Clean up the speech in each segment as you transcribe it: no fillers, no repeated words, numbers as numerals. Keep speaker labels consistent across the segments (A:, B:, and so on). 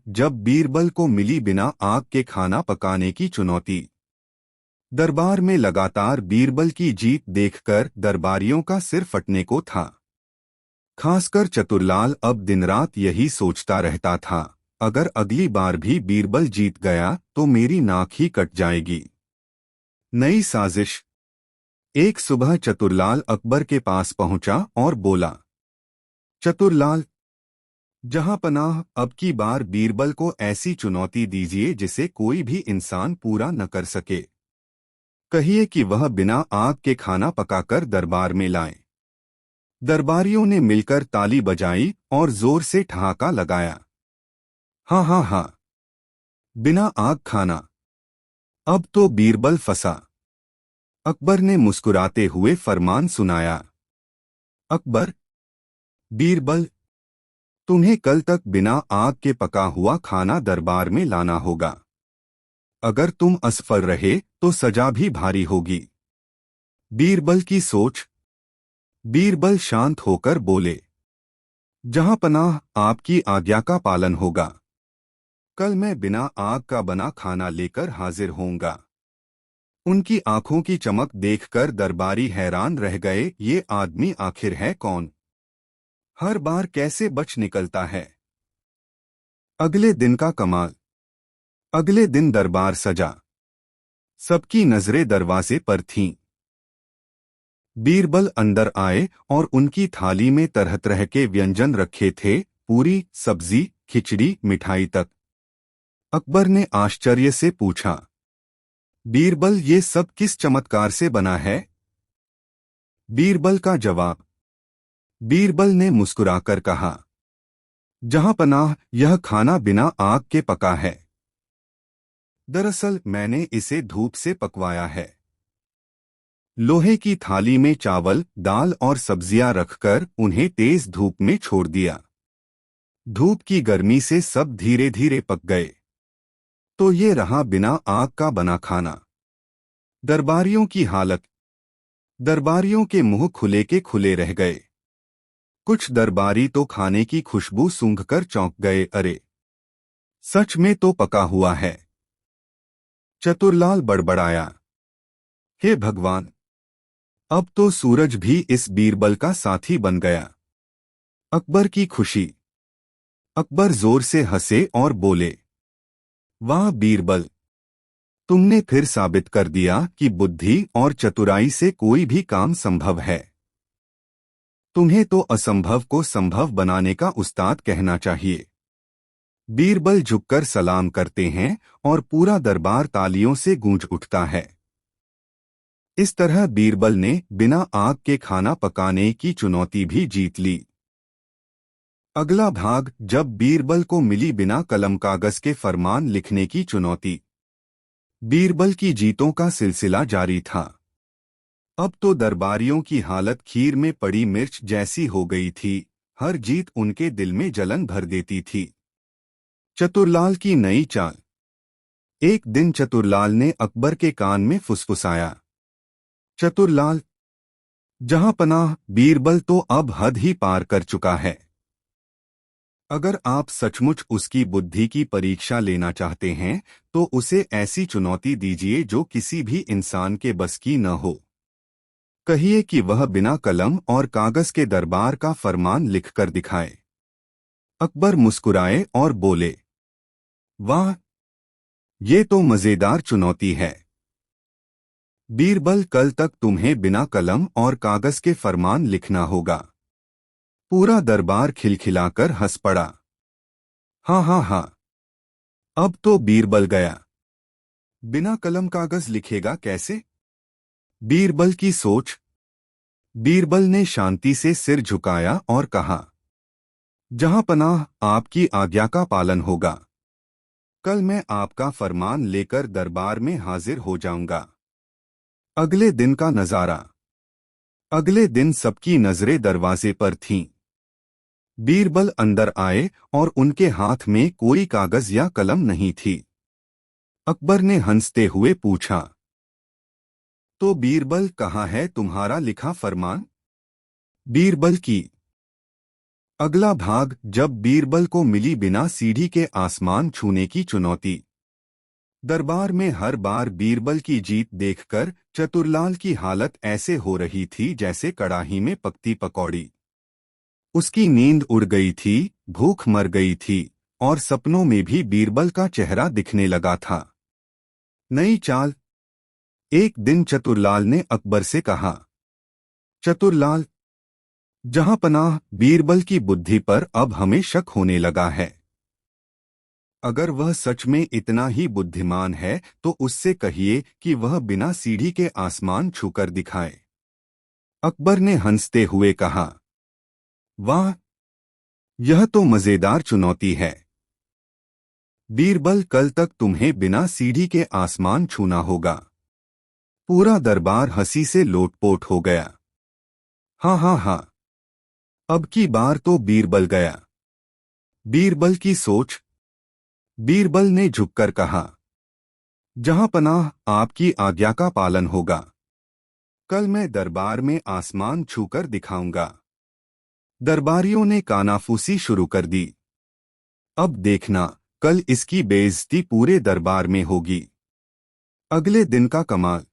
A: जब बीरबल को मिली बिना आग के खाना पकाने की चुनौती। दरबार में लगातार बीरबल की जीत देखकर दरबारियों का सिर फटने को था। खासकर चतुरलाल अब दिन रात यही सोचता रहता था, अगर अगली बार भी बीरबल जीत गया तो मेरी नाक ही कट जाएगी। नई साजिश। एक सुबह चतुरलाल अकबर के पास पहुंचा और बोला, चतुरलाल, जहां पनाह, अब की बार बीरबल को ऐसी चुनौती दीजिए जिसे कोई भी इंसान पूरा न कर सके। कहिए कि वह बिना आग के खाना पकाकर दरबार में लाए। दरबारियों ने मिलकर ताली बजाई और जोर से ठहाका लगाया। हाँ हाँ हाँ, बिना आग खाना। अब तो बीरबल फंसा। अकबर ने मुस्कुराते हुए फरमान सुनाया, अकबर, बीरबल, तुम्हें कल तक बिना आग के पका हुआ खाना दरबार में लाना होगा। अगर तुम असफल रहे तो सजा भी भारी होगी। बीरबल की सोच। बीरबल शांत होकर बोले, जहां पनाह, आपकी आज्ञा का पालन होगा। कल मैं बिना आग का बना खाना लेकर हाजिर होऊंगा। उनकी आंखों की चमक देखकर दरबारी हैरान रह गए, ये आदमी आखिर है कौन? हर बार कैसे बच निकलता है? अगले दिन का कमाल। अगले दिन दरबार सजा। सबकी नजरें दरवाजे पर थीं। बीरबल अंदर आए और उनकी थाली में तरह तरह के व्यंजन रखे थे, पूरी, सब्जी, खिचड़ी, मिठाई तक। अकबर ने आश्चर्य से पूछा, बीरबल, ये सब किस चमत्कार से बना है? बीरबल का जवाब। बीरबल ने मुस्कुराकर कहा, जहां पनाह, यह खाना बिना आग के पका है। दरअसल मैंने इसे धूप से पकवाया है। लोहे की थाली में चावल, दाल और सब्जियां रखकर उन्हें तेज धूप में छोड़ दिया। धूप की गर्मी से सब धीरे धीरे पक गए। तो ये रहा बिना आग का बना खाना। दरबारियों की हालत। दरबारियों के मुंह खुले के खुले रह गए। कुछ दरबारी तो खाने की खुशबू सूंघकर चौंक गए, अरे, सच में तो पका हुआ है। चतुरलाल बड़बड़ाया, हे भगवान, अब तो सूरज भी इस बीरबल का साथी बन गया। अकबर की खुशी। अकबर जोर से हंसे और बोले, वाह बीरबल, तुमने फिर साबित कर दिया कि बुद्धि और चतुराई से कोई भी काम संभव है। तुम्हें तो असंभव को संभव बनाने का उस्ताद कहना चाहिए। बीरबल झुककर सलाम करते हैं और पूरा दरबार तालियों से गूंज उठता है। इस तरह बीरबल ने बिना आग के खाना पकाने की चुनौती भी जीत ली। अगला भाग, जब बीरबल को मिली बिना कलम कागज के फरमान लिखने की चुनौती। बीरबल की जीतों का सिलसिला जारी था। अब तो दरबारियों की हालत खीर में पड़ी मिर्च जैसी हो गई थी। हर जीत उनके दिल में जलन भर देती थी। चतुरलाल की नई चाल। एक दिन चतुरलाल ने अकबर के कान में फुसफुसाया, चतुरलाल, जहां पनाह, बीरबल तो अब हद ही पार कर चुका है। अगर आप सचमुच उसकी बुद्धि की परीक्षा लेना चाहते हैं तो उसे ऐसी चुनौती दीजिए जो किसी भी इंसान के बस की न हो। कहिए कि वह बिना कलम और कागज के दरबार का फरमान लिखकर दिखाए। अकबर मुस्कुराए और बोले, वाह, ये तो मजेदार चुनौती है। बीरबल, कल तक तुम्हें बिना कलम और कागज के फरमान लिखना होगा। पूरा दरबार खिलखिलाकर हंस पड़ा। हाँ हाँ हाँ, अब तो बीरबल गया। बिना कलम कागज लिखेगा कैसे? बीरबल की सोच। बीरबल ने शांति से सिर झुकाया और कहा, जहां पनाह, आपकी आज्ञा का पालन होगा। कल मैं आपका फरमान लेकर दरबार में हाजिर हो जाऊंगा। अगले दिन का नजारा। अगले दिन सबकी नजरें दरवाजे पर थीं। बीरबल अंदर आए और उनके हाथ में कोई कागज या कलम नहीं थी। अकबर ने हंसते हुए पूछा, तो बीरबल, कहाँ है तुम्हारा लिखा फरमान? बीरबल की अगला भाग, जब बीरबल को मिली बिना सीढ़ी के आसमान छूने की चुनौती। दरबार में हर बार बीरबल की जीत देखकर चतुरलाल की हालत ऐसे हो रही थी जैसे कड़ाही में पकती पकौड़ी। उसकी नींद उड़ गई थी, भूख मर गई थी, और सपनों में भी बीरबल का चेहरा दिखने लगा था। नई चाल। एक दिन चतुरलाल ने अकबर से कहा, चतुरलाल, जहां पनाह, बीरबल की बुद्धि पर अब हमें शक होने लगा है। अगर वह सच में इतना ही बुद्धिमान है तो उससे कहिए कि वह बिना सीढ़ी के आसमान छूकर दिखाए। अकबर ने हंसते हुए कहा, वाह, यह तो मजेदार चुनौती है। बीरबल, कल तक तुम्हें बिना सीढ़ी के आसमान छूना होगा। पूरा दरबार हंसी से लोटपोट हो गया। हाँ हाँ हाँ, अब की बार तो बीरबल गया। बीरबल की सोच। बीरबल ने झुककर कहा, जहां पनाह, आपकी आज्ञा का पालन होगा। कल मैं दरबार में आसमान छूकर दिखाऊंगा। दरबारियों ने कानाफूसी शुरू कर दी। अब देखना, कल इसकी बेइज्जती पूरे दरबार में होगी। अगले दिन का कमाल।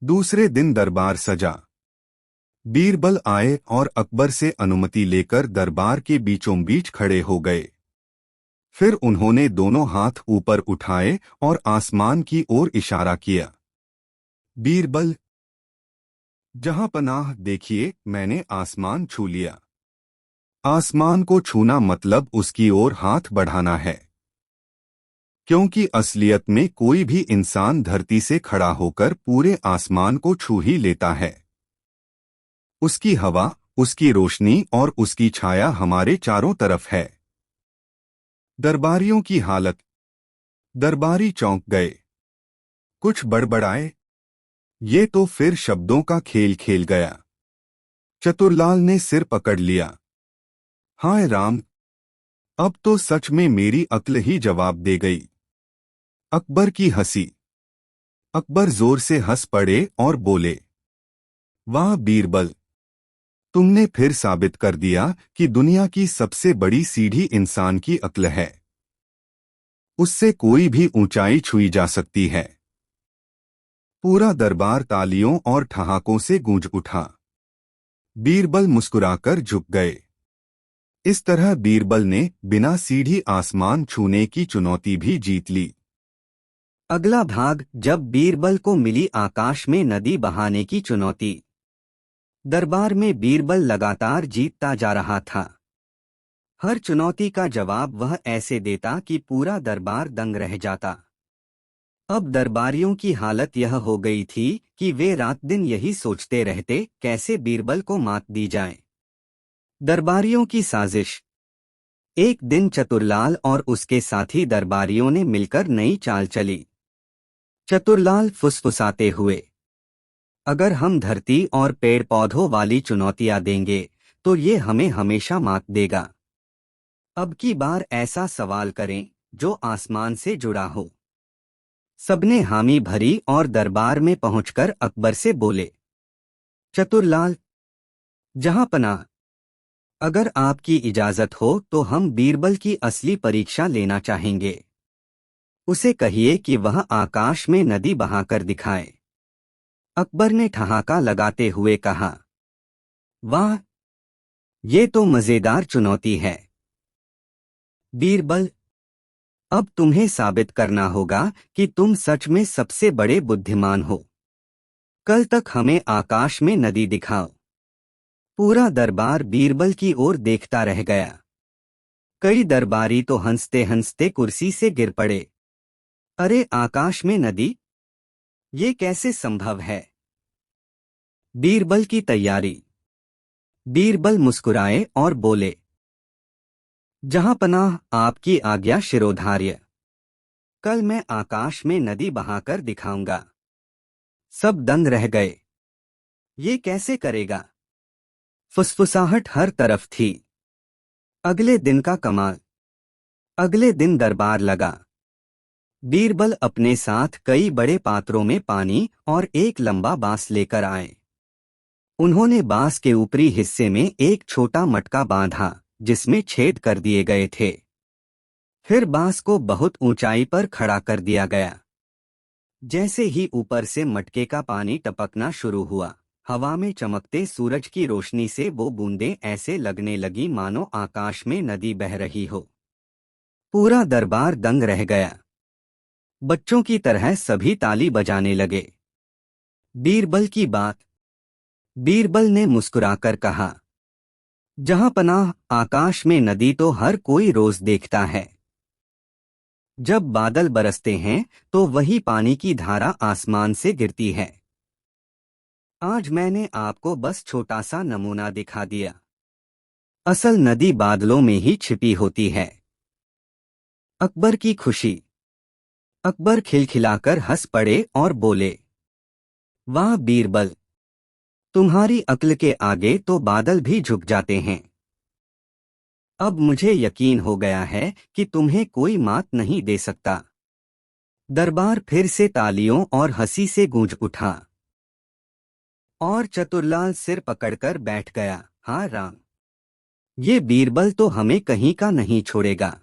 A: दूसरे दिन दरबार सजा। बीरबल आए और अकबर से अनुमति लेकर दरबार के बीचों बीच खड़े हो गए। फिर उन्होंने दोनों हाथ ऊपर उठाए और आसमान की ओर इशारा किया। बीरबल, जहां पनाह, देखिए, मैंने आसमान छू लिया। आसमान को छूना मतलब उसकी ओर हाथ बढ़ाना है, क्योंकि असलियत में कोई भी इंसान धरती से खड़ा होकर पूरे आसमान को छू ही लेता है। उसकी हवा, उसकी रोशनी और उसकी छाया हमारे चारों तरफ है। दरबारियों की हालत। दरबारी चौंक गए। कुछ बड़बड़ाए। ये तो फिर शब्दों का खेल खेल गया। चतुरलाल ने सिर पकड़ लिया। हाय राम, अब तो सच में मेरी अक्ल ही जवाब दे गई। अकबर की हंसी। अकबर जोर से हंस पड़े और बोले, वाह बीरबल, तुमने फिर साबित कर दिया कि दुनिया की सबसे बड़ी सीढ़ी इंसान की अक्ल है। उससे कोई भी ऊंचाई छुई जा सकती है। पूरा दरबार तालियों और ठहाकों से गूंज उठा। बीरबल मुस्कुराकर झुक गए। इस तरह बीरबल ने बिना सीढ़ी आसमान छूने की चुनौती भी जीत ली।
B: अगला भाग, जब बीरबल को मिली आकाश में नदी बहाने की चुनौती। दरबार में बीरबल लगातार जीतता जा रहा था। हर चुनौती का जवाब वह ऐसे देता कि पूरा दरबार दंग रह जाता। अब दरबारियों की हालत यह हो गई थी कि वे रात दिन यही सोचते रहते, कैसे बीरबल को मात दी जाए। दरबारियों की साजिश। एक दिन चतुरलाल और उसके साथी दरबारियों ने मिलकर नई चाल चली। चतुरलाल फुसफुसाते हुए, अगर हम धरती और पेड़ पौधों वाली चुनौतियां देंगे तो ये हमें हमेशा मात देगा। अब की बार ऐसा सवाल करें जो आसमान से जुड़ा हो। सबने हामी भरी और दरबार में पहुंचकर अकबर से बोले, चतुरलाल, जहां पनाह, अगर आपकी इजाजत हो तो हम बीरबल की असली परीक्षा लेना चाहेंगे। उसे कहिए कि वह आकाश में नदी बहाकर दिखाए। अकबर ने ठहाका लगाते हुए कहा, वाह, ये तो मजेदार चुनौती है। बीरबल, अब तुम्हें साबित करना होगा कि तुम सच में सबसे बड़े बुद्धिमान हो। कल तक हमें आकाश में नदी दिखाओ। पूरा दरबार बीरबल की ओर देखता रह गया। कई दरबारी तो हंसते हंसते कुर्सी से गिर पड़े। अरे, आकाश में नदी, ये कैसे संभव है? बीरबल की तैयारी। बीरबल मुस्कुराए और बोले, जहां पनाह, आपकी आज्ञा शिरोधार्य। कल मैं आकाश में नदी बहाकर दिखाऊंगा। सब दंग रह गए। ये कैसे करेगा? फुसफुसाहट हर तरफ थी। अगले दिन का कमाल। अगले दिन दरबार लगा। बीरबल अपने साथ कई बड़े पात्रों में पानी और एक लंबा बांस लेकर आए। उन्होंने बांस के ऊपरी हिस्से में एक छोटा मटका बांधा जिसमें छेद कर दिए गए थे। फिर बांस को बहुत ऊंचाई पर खड़ा कर दिया गया। जैसे ही ऊपर से मटके का पानी टपकना शुरू हुआ, हवा में चमकते सूरज की रोशनी से वो बूंदें ऐसे लगने लगी मानो आकाश में नदी बह रही हो। पूरा दरबार दंग रह गया। बच्चों की तरह सभी ताली बजाने लगे। बीरबल की बात। बीरबल ने मुस्कुराकर कहा, जहां पनाह, आकाश में नदी तो हर कोई रोज देखता है। जब बादल बरसते हैं तो वही पानी की धारा आसमान से गिरती है। आज मैंने आपको बस छोटा सा नमूना दिखा दिया। असल नदी बादलों में ही छिपी होती है। अकबर की खुशी। अकबर खिलखिलाकर हंस पड़े और बोले, वाह बीरबल, तुम्हारी अक्ल के आगे तो बादल भी झुक जाते हैं। अब मुझे यकीन हो गया है कि तुम्हें कोई मात नहीं दे सकता। दरबार फिर से तालियों और हंसी से गूंज उठा। और चतुरलाल सिर पकड़कर बैठ गया। हाँ राम, ये बीरबल तो हमें कहीं का नहीं छोड़ेगा।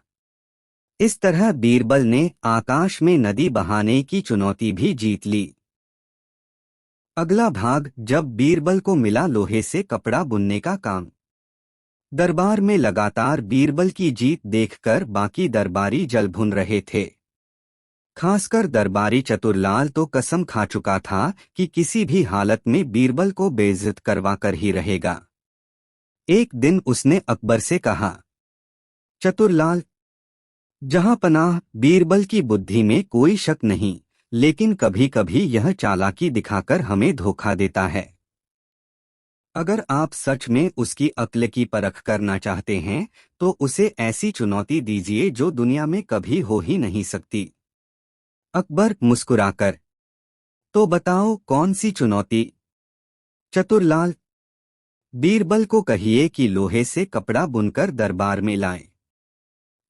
B: इस तरह बीरबल ने आकाश में नदी बहाने की चुनौती भी जीत ली। अगला भाग, जब बीरबल को मिला लोहे से कपड़ा बुनने का काम। दरबार में लगातार बीरबल की जीत देखकर बाकी दरबारी जल भुन रहे थे। खासकर दरबारी चतुरलाल तो कसम खा चुका था कि किसी भी हालत में बीरबल को बेइज्जत करवा कर ही रहेगा। एक दिन उसने अकबर से कहा, चतुरलाल, जहां पनाह, बीरबल की बुद्धि में कोई शक नहीं, लेकिन कभी कभी यह चालाकी दिखाकर हमें धोखा देता है। अगर आप सच में उसकी अक्ल की परख करना चाहते हैं तो उसे ऐसी चुनौती दीजिए जो दुनिया में कभी हो ही नहीं सकती। अकबर मुस्कुराकर, तो बताओ कौन सी चुनौती? चतुरलाल, बीरबल को कहिए कि लोहे से कपड़ा बुनकर दरबार में लाए।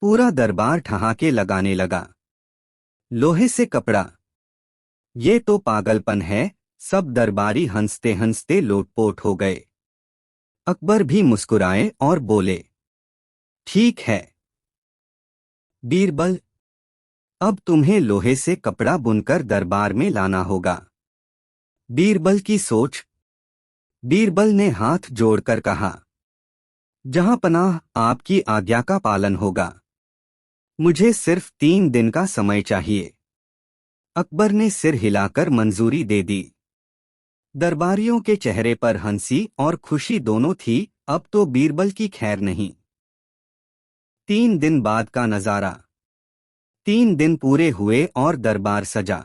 B: पूरा दरबार ठहाके लगाने लगा। लोहे से कपड़ा? ये तो पागलपन है। सब दरबारी हंसते हंसते लोटपोट हो गए। अकबर भी मुस्कुराए और बोले, ठीक है बीरबल, अब तुम्हें लोहे से कपड़ा बुनकर दरबार में लाना होगा। बीरबल की सोच। बीरबल ने हाथ जोड़कर कहा, जहां पनाह, आपकी आज्ञा का पालन होगा। मुझे सिर्फ 3 दिन का समय चाहिए। अकबर ने सिर हिलाकर मंजूरी दे दी। दरबारियों के चेहरे पर हंसी और खुशी दोनों थी। अब तो बीरबल की खैर नहीं। 3 दिन बाद का नजारा। 3 दिन पूरे हुए और दरबार सजा।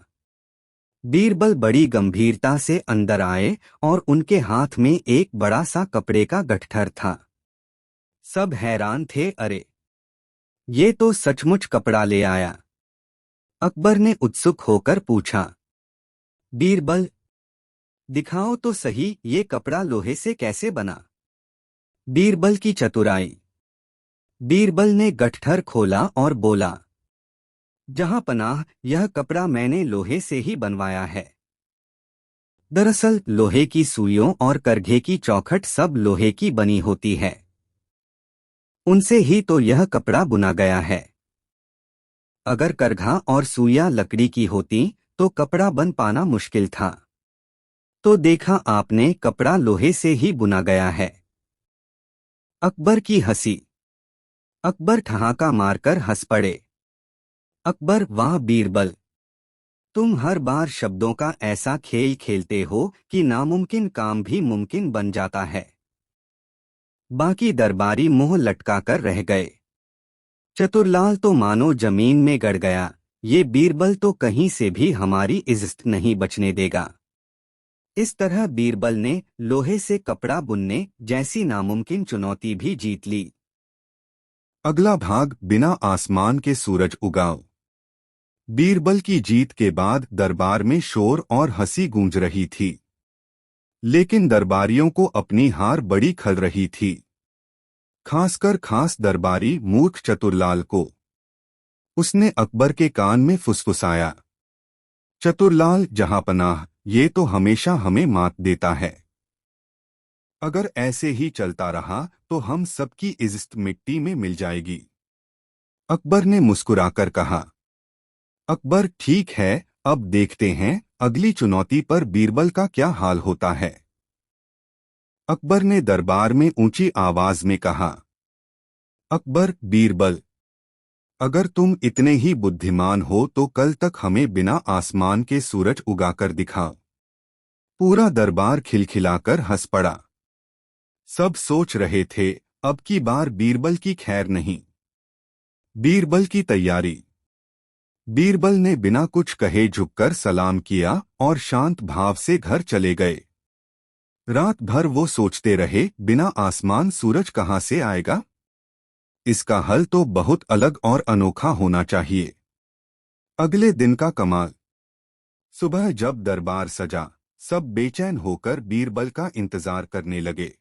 B: बीरबल बड़ी गंभीरता से अंदर आए और उनके हाथ में एक बड़ा सा कपड़े का गट्ठर था। सब हैरान थे। अरे, ये तो सचमुच कपड़ा ले आया। अकबर ने उत्सुक होकर पूछा, बीरबल, दिखाओ तो सही, ये कपड़ा लोहे से कैसे बना? बीरबल की चतुराई। बीरबल ने गट्ठर खोला और बोला, जहां पनाह, यह कपड़ा मैंने लोहे से ही बनवाया है। दरअसल लोहे की सुइयों और करघे की चौखट सब लोहे की बनी होती है। उनसे ही तो यह कपड़ा बुना गया है। अगर करघा और सुइयां लकड़ी की होती तो कपड़ा बन पाना मुश्किल था। तो देखा आपने, कपड़ा लोहे से ही बुना गया है। अकबर की हंसी। अकबर ठहाका मारकर हंस पड़े। अकबर, वाह बीरबल, तुम हर बार शब्दों का ऐसा खेल खेलते हो कि नामुमकिन काम भी मुमकिन बन जाता है। बाकी दरबारी मुंह लटकाकर रह गए। चतुरलाल तो मानो जमीन में गड़ गया। ये बीरबल तो कहीं से भी हमारी इज्जत नहीं बचने देगा। इस तरह बीरबल ने लोहे से कपड़ा बुनने जैसी नामुमकिन चुनौती भी जीत ली।
A: अगला भाग, बिना आसमान के सूरज उगाओ। बीरबल की जीत के बाद दरबार में शोर और हंसी गूंज रही थी। लेकिन दरबारियों को अपनी हार बड़ी खल रही थी। खासकर खास दरबारी मूर्ख चतुरलाल को। उसने अकबर के कान में फुसफुसाया, चतुरलाल जहांपनाह, ये तो हमेशा हमें मात देता है। अगर ऐसे ही चलता रहा तो हम सबकी इज्जत मिट्टी में मिल जाएगी। अकबर ने मुस्कुराकर कहा। अकबर, ठीक है, अब देखते हैं अगली चुनौती पर बीरबल का क्या हाल होता है। अकबर ने दरबार में ऊंची आवाज में कहा। अकबर, बीरबल, अगर तुम इतने ही बुद्धिमान हो तो कल तक हमें बिना आसमान के सूरज उगाकर दिखाओ। पूरा दरबार खिलखिलाकर हंस पड़ा। सब सोच रहे थे अब की बार बीरबल की खैर नहीं। बीरबल की तैयारी। बीरबल ने बिना कुछ कहे झुककर सलाम किया और शांत भाव से घर चले गए। रात भर वो सोचते रहे, बिना आसमान सूरज कहाँ से आएगा? इसका हल तो बहुत अलग और अनोखा होना चाहिए। अगले दिन का कमाल। सुबह जब दरबार सजा, सब बेचैन होकर बीरबल का इंतजार करने लगे।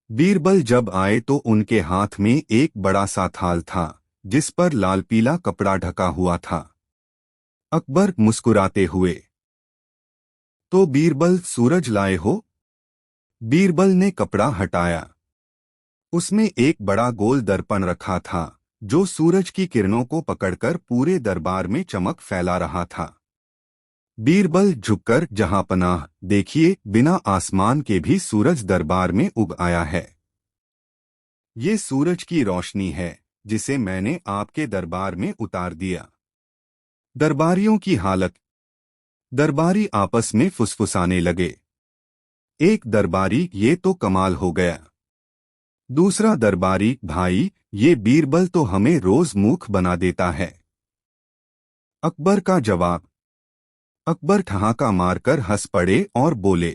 A: बीरबल जब आए तो उनके हाथ में एक बड़ा सा थाल था जिस पर लाल पीला कपड़ा ढका हुआ था। अकबर मुस्कुराते हुए। तो बीरबल, सूरज लाए हो? बीरबल ने कपड़ा हटाया। उसमें एक बड़ा गोल दर्पण रखा था जो सूरज की किरणों को पकड़कर पूरे दरबार में चमक फैला रहा था। बीरबल झुककर, जहांपनाह, देखिए, बिना आसमान के भी सूरज दरबार में उग आया है। ये सूरज की रोशनी है जिसे मैंने आपके दरबार में उतार दिया। दरबारियों की हालत। दरबारी आपस में फुसफुसाने लगे। एक दरबारी, ये तो कमाल हो गया। दूसरा दरबारी, भाई, ये बीरबल तो हमें रोज मूर्ख बना देता है। अकबर का जवाब। अकबर ठहाका मारकर हंस पड़े और बोले।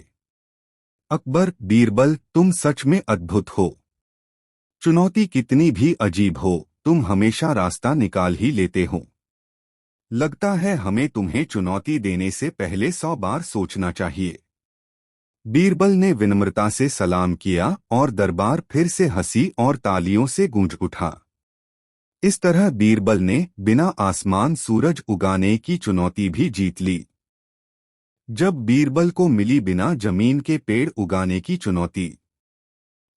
A: अकबर, बीरबल, तुम सच में अद्भुत हो। चुनौती कितनी भी अजीब हो, तुम हमेशा रास्ता निकाल ही लेते हो। लगता है हमें तुम्हें चुनौती देने से पहले 100 बार सोचना चाहिए। बीरबल ने विनम्रता से सलाम किया और दरबार फिर से हंसी और तालियों से गूंज उठा। इस तरह बीरबल ने बिना आसमान सूरज उगाने की चुनौती भी जीत ली। जब बीरबल को मिली बिना जमीन के पेड़ उगाने की चुनौती।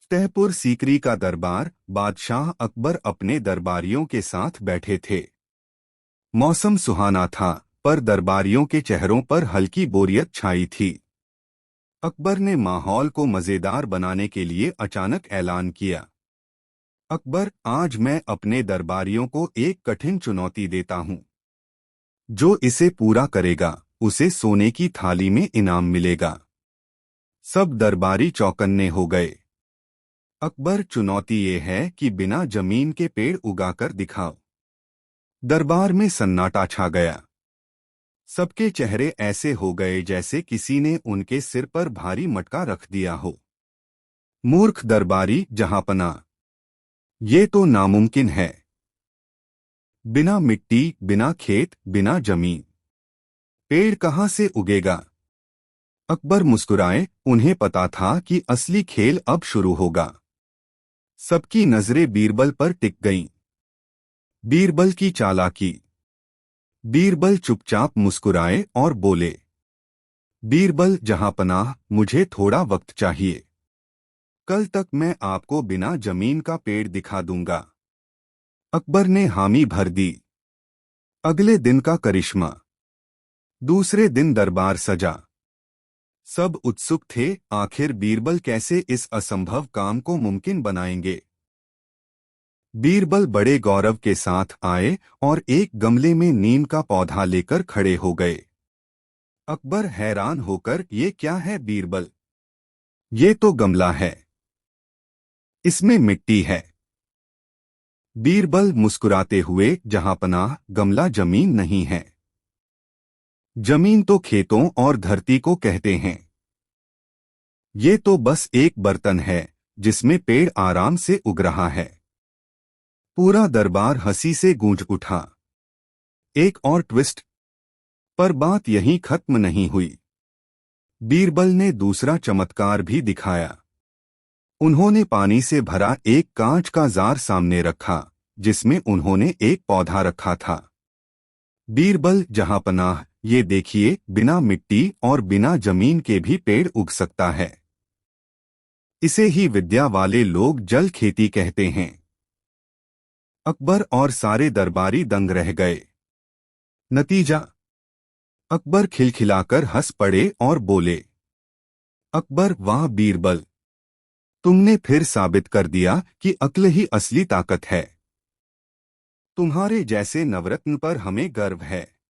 A: फतेहपुर सीकरी का दरबार। बादशाह अकबर अपने दरबारियों के साथ बैठे थे। मौसम सुहाना था, पर दरबारियों के चेहरों पर हल्की बोरियत छाई थी। अकबर ने माहौल को मजेदार बनाने के लिए अचानक ऐलान किया। अकबर, आज मैं अपने दरबारियों को एक कठिन चुनौती देता हूं। जो इसे पूरा करेगा उसे सोने की थाली में इनाम मिलेगा। सब दरबारी चौकन्ने हो गए। अकबर, चुनौती ये है कि बिना जमीन के पेड़ उगाकर दिखाओ। दरबार में सन्नाटा छा गया। सबके चेहरे ऐसे हो गए जैसे किसी ने उनके सिर पर भारी मटका रख दिया हो। मूर्ख दरबारी, जहांपना, ये तो नामुमकिन है। बिना मिट्टी, बिना खेत, बिना जमीन, पेड़ कहाँ से उगेगा? अकबर मुस्कुराए, उन्हें पता था कि असली खेल अब शुरू होगा। सबकी नजरें बीरबल पर टिक गईं। बीरबल की चालाकी। बीरबल चुपचाप मुस्कुराए और बोले। बीरबल, जहांपनाह, मुझे थोड़ा वक्त चाहिए। कल तक मैं आपको बिना जमीन का पेड़ दिखा दूंगा। अकबर ने हामी भर दी। अगले दिन का करिश्मा। दूसरे दिन दरबार सजा। सब उत्सुक थे, आखिर बीरबल कैसे इस असंभव काम को मुमकिन बनाएंगे। बीरबल बड़े गौरव के साथ आए और एक गमले में नीम का पौधा लेकर खड़े हो गए। अकबर हैरान होकर, ये क्या है बीरबल? ये तो गमला है, इसमें मिट्टी है। बीरबल मुस्कुराते हुए, जहांपनाह, गमला जमीन नहीं है। जमीन तो खेतों और धरती को कहते हैं। ये तो बस एक बर्तन है जिसमें पेड़ आराम से उग रहा है। पूरा दरबार हंसी से गूंज उठा। एक और ट्विस्ट। पर बात यहीं खत्म नहीं हुई। बीरबल ने दूसरा चमत्कार भी दिखाया। उन्होंने पानी से भरा एक कांच का जार सामने रखा जिसमें उन्होंने एक पौधा रखा था। बीरबल, जहांपनाह, ये देखिए, बिना मिट्टी और बिना जमीन के भी पेड़ उग सकता है। इसे ही विद्या वाले लोग जल खेती कहते हैं। अकबर और सारे दरबारी दंग रह गए। नतीजा, अकबर खिलखिलाकर हंस पड़े और बोले, अकबर, वाह बीरबल, तुमने फिर साबित कर दिया कि अक्ल ही असली ताकत है। तुम्हारे जैसे नवरत्न पर हमें गर्व है।